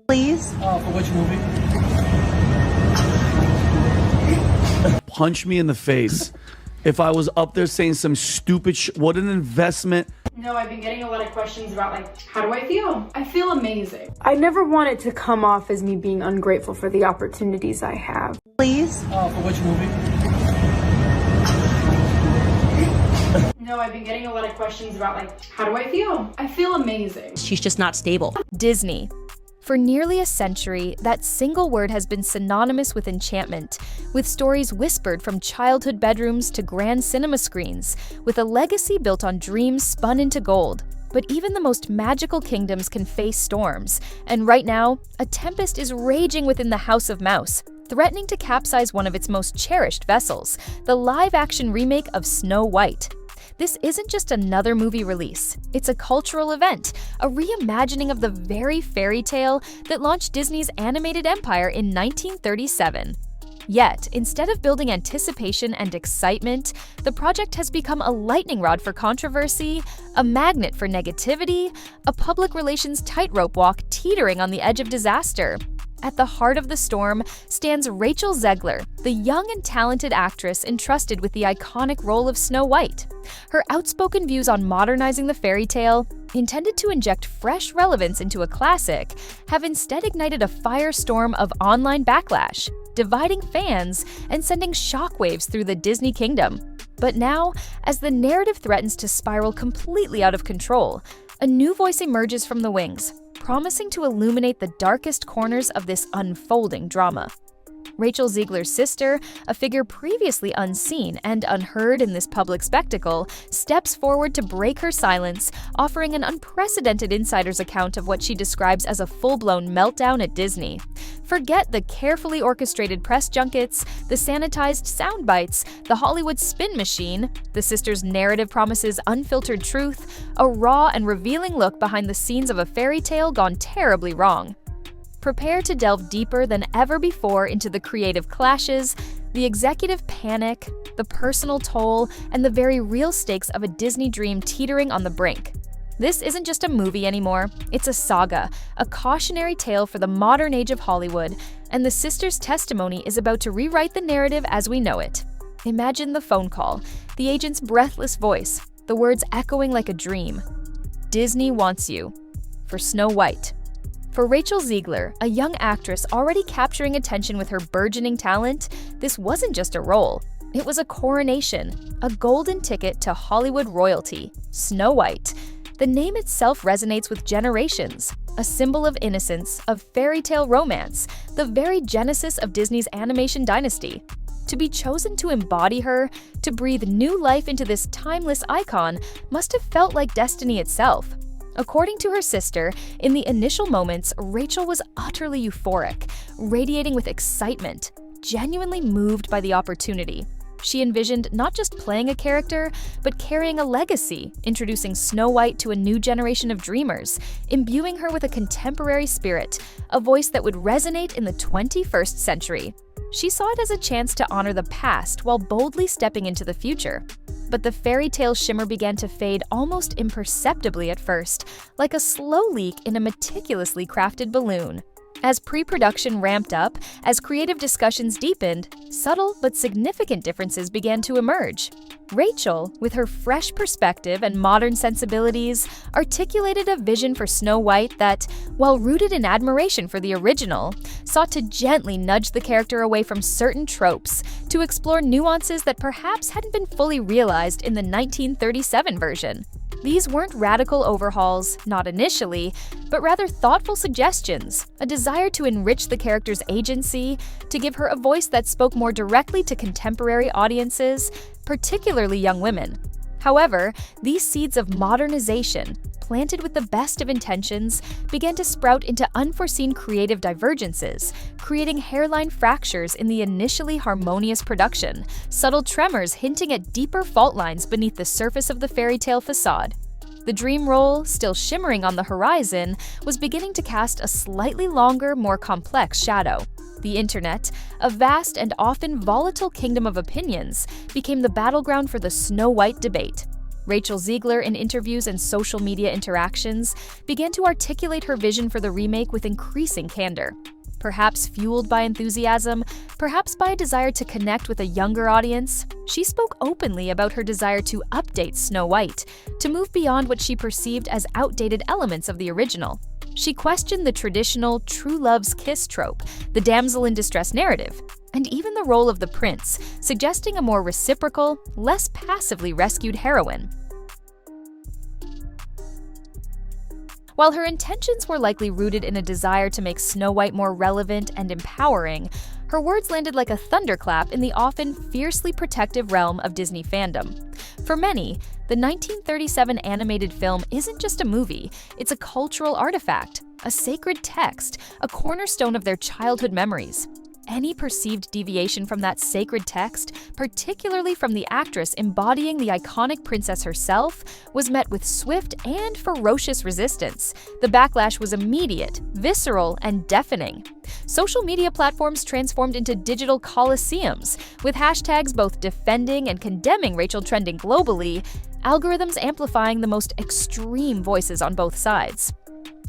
Please? For which movie? Punch me in the face if I was up there saying some stupid what an investment. No, I've been getting a lot of questions about, like, how do I feel? I feel amazing. I never want it to come off as me being ungrateful for the opportunities I have. Please? For which movie? No, I've been getting a lot of questions about, like, how do I feel? I feel amazing. She's just not stable. Disney. For nearly a century, that single word has been synonymous with enchantment, with stories whispered from childhood bedrooms to grand cinema screens, with a legacy built on dreams spun into gold. But even the most magical kingdoms can face storms, and right now, a tempest is raging within the House of Mouse, threatening to capsize one of its most cherished vessels, the live-action remake of Snow White. This isn't just another movie release, it's a cultural event, a reimagining of the very fairy tale that launched Disney's animated empire in 1937. Yet, instead of building anticipation and excitement, the project has become a lightning rod for controversy, a magnet for negativity, a public relations tightrope walk teetering on the edge of disaster. At the heart of the storm stands Rachel Zegler, the young and talented actress entrusted with the iconic role of Snow White. Her outspoken views on modernizing the fairy tale, intended to inject fresh relevance into a classic, have instead ignited a firestorm of online backlash, dividing fans and sending shockwaves through the Disney kingdom. But now, as the narrative threatens to spiral completely out of control, a new voice emerges from the wings, promising to illuminate the darkest corners of this unfolding drama. Rachel Zegler's sister, a figure previously unseen and unheard in this public spectacle, steps forward to break her silence, offering an unprecedented insider's account of what she describes as a full-blown meltdown at Disney. Forget the carefully orchestrated press junkets, the sanitized sound bites, the Hollywood spin machine. The sister's narrative promises unfiltered truth, a raw and revealing look behind the scenes of a fairy tale gone terribly wrong. Prepare to delve deeper than ever before into the creative clashes, the executive panic, the personal toll, and the very real stakes of a Disney dream teetering on the brink. This isn't just a movie anymore, it's a saga, a cautionary tale for the modern age of Hollywood, and the sister's testimony is about to rewrite the narrative as we know it. Imagine the phone call, the agent's breathless voice, the words echoing like a dream. Disney wants you. For Snow White. For Rachel Zegler, a young actress already capturing attention with her burgeoning talent, this wasn't just a role. It was a coronation, a golden ticket to Hollywood royalty, Snow White. The name itself resonates with generations, a symbol of innocence, of fairy tale romance, the very genesis of Disney's animation dynasty. To be chosen to embody her, to breathe new life into this timeless icon, must have felt like destiny itself. According to her sister, in the initial moments, Rachel was utterly euphoric, radiating with excitement, genuinely moved by the opportunity. She envisioned not just playing a character, but carrying a legacy, introducing Snow White to a new generation of dreamers, imbuing her with a contemporary spirit, a voice that would resonate in the 21st century. She saw it as a chance to honor the past while boldly stepping into the future. But the fairy tale shimmer began to fade almost imperceptibly at first, like a slow leak in a meticulously crafted balloon. As pre-production ramped up, as creative discussions deepened, subtle but significant differences began to emerge. Rachel, with her fresh perspective and modern sensibilities, articulated a vision for Snow White that, while rooted in admiration for the original, sought to gently nudge the character away from certain tropes, to explore nuances that perhaps hadn't been fully realized in the 1937 version. These weren't radical overhauls, not initially, but rather thoughtful suggestions, a desire to enrich the character's agency, to give her a voice that spoke more directly to contemporary audiences, particularly young women. However, these seeds of modernization, planted with the best of intentions, began to sprout into unforeseen creative divergences, creating hairline fractures in the initially harmonious production, subtle tremors hinting at deeper fault lines beneath the surface of the fairy tale facade. The dream role, still shimmering on the horizon, was beginning to cast a slightly longer, more complex shadow. The internet, a vast and often volatile kingdom of opinions, became the battleground for the Snow White debate. Rachel Zegler, in interviews and social media interactions, began to articulate her vision for the remake with increasing candor. Perhaps fueled by enthusiasm, perhaps by a desire to connect with a younger audience, she spoke openly about her desire to update Snow White, to move beyond what she perceived as outdated elements of the original. She questioned the traditional true love's kiss trope, the damsel in distress narrative, and even the role of the prince, suggesting a more reciprocal, less passively rescued heroine. While her intentions were likely rooted in a desire to make Snow White more relevant and empowering, her words landed like a thunderclap in the often fiercely protective realm of Disney fandom. For many, the 1937 animated film isn't just a movie, it's a cultural artifact, a sacred text, a cornerstone of their childhood memories. Any perceived deviation from that sacred text, particularly from the actress embodying the iconic princess herself, was met with swift and ferocious resistance. The backlash was immediate, visceral, and deafening. Social media platforms transformed into digital coliseums, with hashtags both defending and condemning Rachel trending globally, algorithms amplifying the most extreme voices on both sides.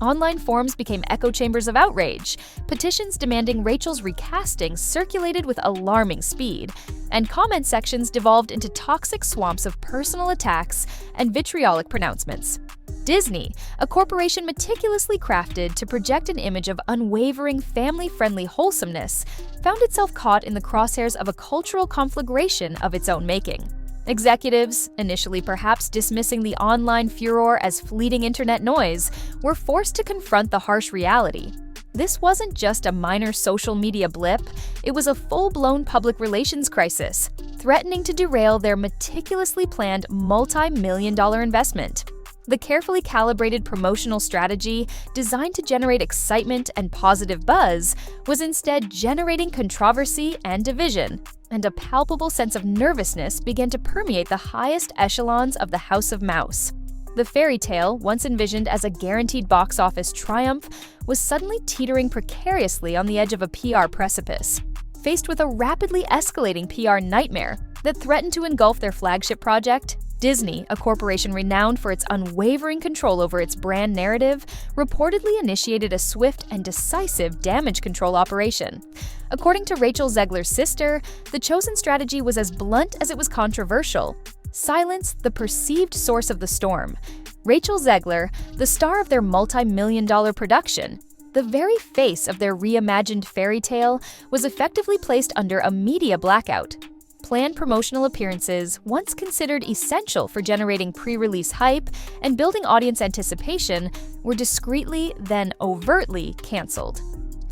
Online forums became echo chambers of outrage. Petitions demanding Rachel's recasting circulated with alarming speed, and comment sections devolved into toxic swamps of personal attacks and vitriolic pronouncements. Disney, a corporation meticulously crafted to project an image of unwavering, family-friendly wholesomeness, found itself caught in the crosshairs of a cultural conflagration of its own making. Executives, initially perhaps dismissing the online furor as fleeting internet noise, were forced to confront the harsh reality. This wasn't just a minor social media blip, it was a full-blown public relations crisis, threatening to derail their meticulously planned multi-million-dollar investment. The carefully calibrated promotional strategy, designed to generate excitement and positive buzz, was instead generating controversy and division, and a palpable sense of nervousness began to permeate the highest echelons of the House of Mouse. The fairy tale, once envisioned as a guaranteed box office triumph, was suddenly teetering precariously on the edge of a PR precipice. Faced with a rapidly escalating PR nightmare that threatened to engulf their flagship project, Disney, a corporation renowned for its unwavering control over its brand narrative, reportedly initiated a swift and decisive damage control operation. According to Rachel Zegler's sister, the chosen strategy was as blunt as it was controversial. Silence the perceived source of the storm. Rachel Zegler, the star of their multi-million-dollar production, the very face of their reimagined fairy tale, was effectively placed under a media blackout. Planned promotional appearances, once considered essential for generating pre-release hype and building audience anticipation, were discreetly, then overtly, canceled.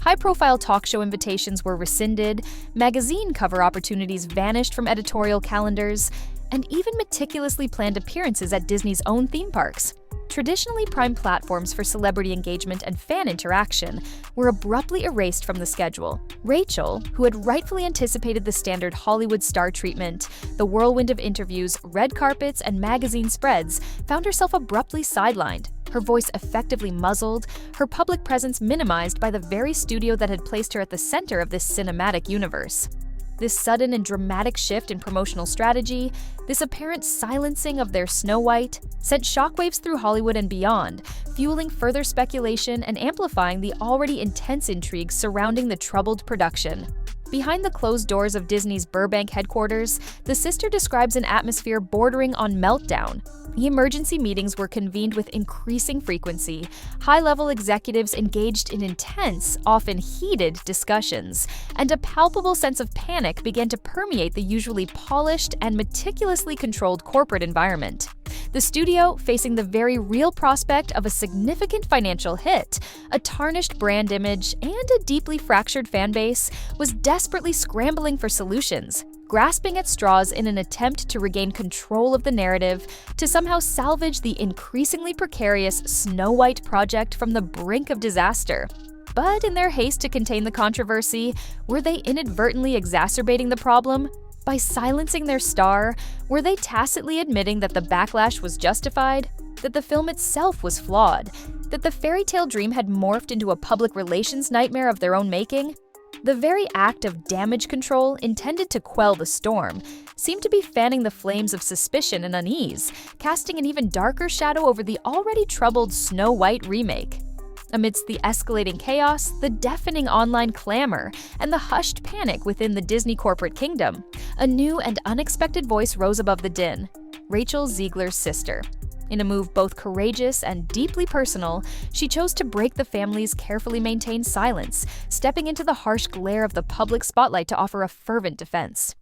High-profile talk show invitations were rescinded, magazine cover opportunities vanished from editorial calendars, and even meticulously planned appearances at Disney's own theme parks. Traditionally prime platforms for celebrity engagement and fan interaction were abruptly erased from the schedule. Rachel, who had rightfully anticipated the standard Hollywood star treatment, the whirlwind of interviews, red carpets, and magazine spreads, found herself abruptly sidelined, her voice effectively muzzled, her public presence minimized by the very studio that had placed her at the center of this cinematic universe. This sudden and dramatic shift in promotional strategy, this apparent silencing of their Snow White, sent shockwaves through Hollywood and beyond, fueling further speculation and amplifying the already intense intrigue surrounding the troubled production. Behind the closed doors of Disney's Burbank headquarters, the sister describes an atmosphere bordering on meltdown. Emergency meetings were convened with increasing frequency. High-level executives engaged in intense, often heated discussions, and a palpable sense of panic began to permeate the usually polished and meticulously controlled corporate environment. The studio, facing the very real prospect of a significant financial hit, a tarnished brand image, and a deeply fractured fan base, was desperately scrambling for solutions, grasping at straws in an attempt to regain control of the narrative, to somehow salvage the increasingly precarious Snow White project from the brink of disaster. But in their haste to contain the controversy, were they inadvertently exacerbating the problem? By silencing their star, were they tacitly admitting that the backlash was justified, that the film itself was flawed, that the fairy tale dream had morphed into a public relations nightmare of their own making? The very act of damage control intended to quell the storm seemed to be fanning the flames of suspicion and unease, casting an even darker shadow over the already troubled Snow White remake. Amidst the escalating chaos, the deafening online clamor, and the hushed panic within the Disney corporate kingdom, a new and unexpected voice rose above the din: Rachel Zegler's sister. In a move both courageous and deeply personal, she chose to break the family's carefully maintained silence, stepping into the harsh glare of the public spotlight to offer a fervent defense.